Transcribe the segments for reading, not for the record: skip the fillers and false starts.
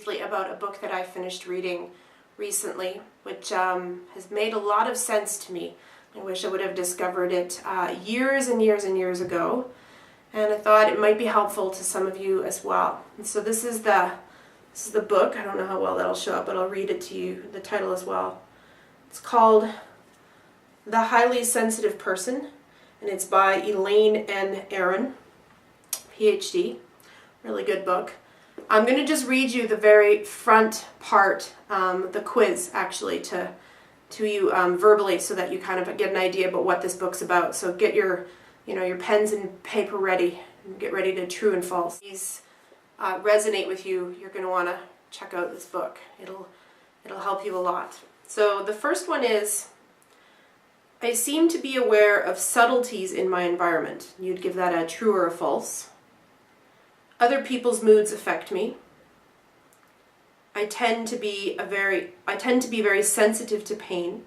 briefly about a book that I finished reading recently, which has made a lot of sense to me. I wish I would have discovered it years and years and years ago, and I thought it might be helpful to some of you as well. And so this is the book. I don't know how well that'll show up, but I'll read it to you, the title as well. It's called The Highly Sensitive Person, and it's by Elaine N. Aron, PhD. Really good book. I'm going to just read you the very front part, the quiz actually, to you verbally, so that you kind of get an idea about what this book's about. So get your pens and paper ready, and get ready to true and false. These resonate with you, you're going to want to check out this book. It'll help you a lot. So the first one is, I seem to be aware of subtleties in my environment. You'd give that a true or a false. Other people's moods affect me. I tend to be very sensitive to pain.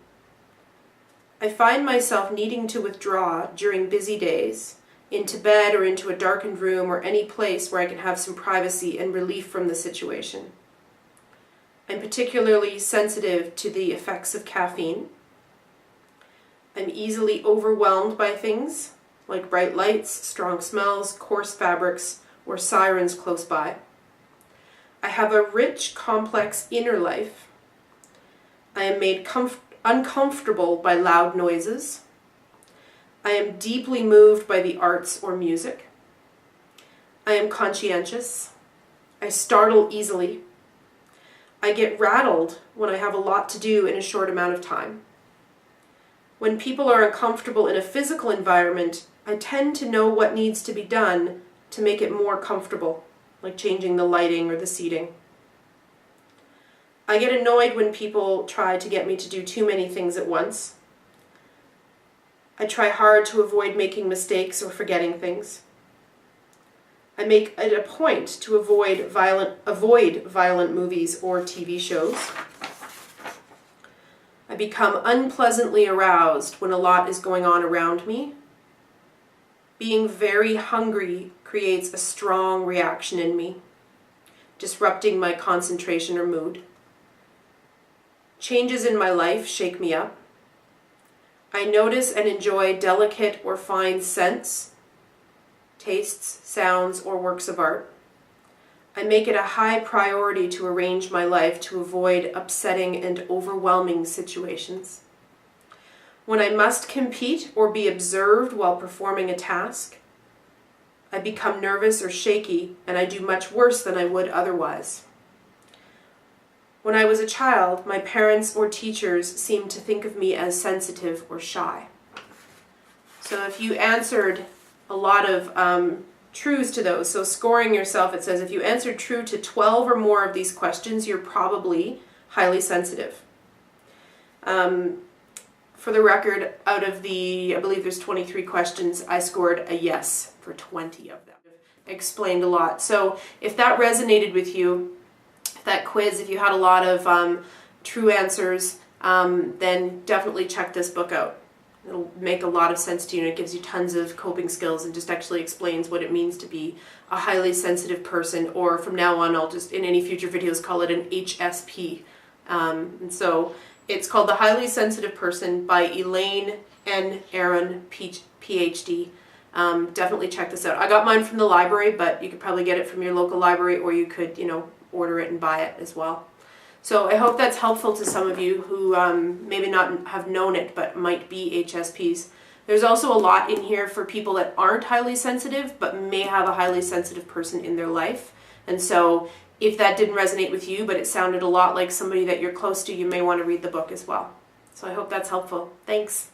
I find myself needing to withdraw during busy days, into bed or into a darkened room or any place where I can have some privacy and relief from the situation. I'm particularly sensitive to the effects of caffeine. I'm easily overwhelmed by things like bright lights, strong smells, coarse fabrics, or sirens close by. I have a rich, complex inner life. I am made uncomfortable by loud noises. I am deeply moved by the arts or music. I am conscientious. I startle easily. I get rattled when I have a lot to do in a short amount of time. When people are uncomfortable in a physical environment, I tend to know what needs to be done to make it more comfortable, like changing the lighting or the seating. I get annoyed when people try to get me to do too many things at once. I try hard to avoid making mistakes or forgetting things. I make it a point to avoid violent movies or TV shows. I become unpleasantly aroused when a lot is going on around me. Being very hungry creates a strong reaction in me, disrupting my concentration or mood. Changes in my life shake me up. I notice and enjoy delicate or fine scents, tastes, sounds, or works of art. I make it a high priority to arrange my life to avoid upsetting and overwhelming situations. When I must compete or be observed while performing a task, I become nervous or shaky, and I do much worse than I would otherwise. When I was a child, my parents or teachers seemed to think of me as sensitive or shy. So if you answered a lot of trues to those, so scoring yourself, it says if you answered true to 12 or more of these questions, you're probably highly sensitive. For the record, out of the, I believe there's 23 questions, I scored a yes for 20 of them. Explained a lot. So if that resonated with you, that quiz, if you had a lot of true answers, then definitely check this book out. It'll make a lot of sense to you, and it gives you tons of coping skills and just actually explains what it means to be a highly sensitive person, or from now on I'll just, in any future videos, call it an HSP. And so it's called The Highly Sensitive Person by Elaine N. Aron, PhD. Definitely check this out. I got mine from the library, but you could probably get it from your local library, or you could, order it and buy it as well. So I hope that's helpful to some of you who maybe not have known it, but might be HSPs. There's also a lot in here for people that aren't highly sensitive, but may have a highly sensitive person in their life. And so if that didn't resonate with you, but it sounded a lot like somebody that you're close to, you may want to read the book as well. So I hope that's helpful. Thanks.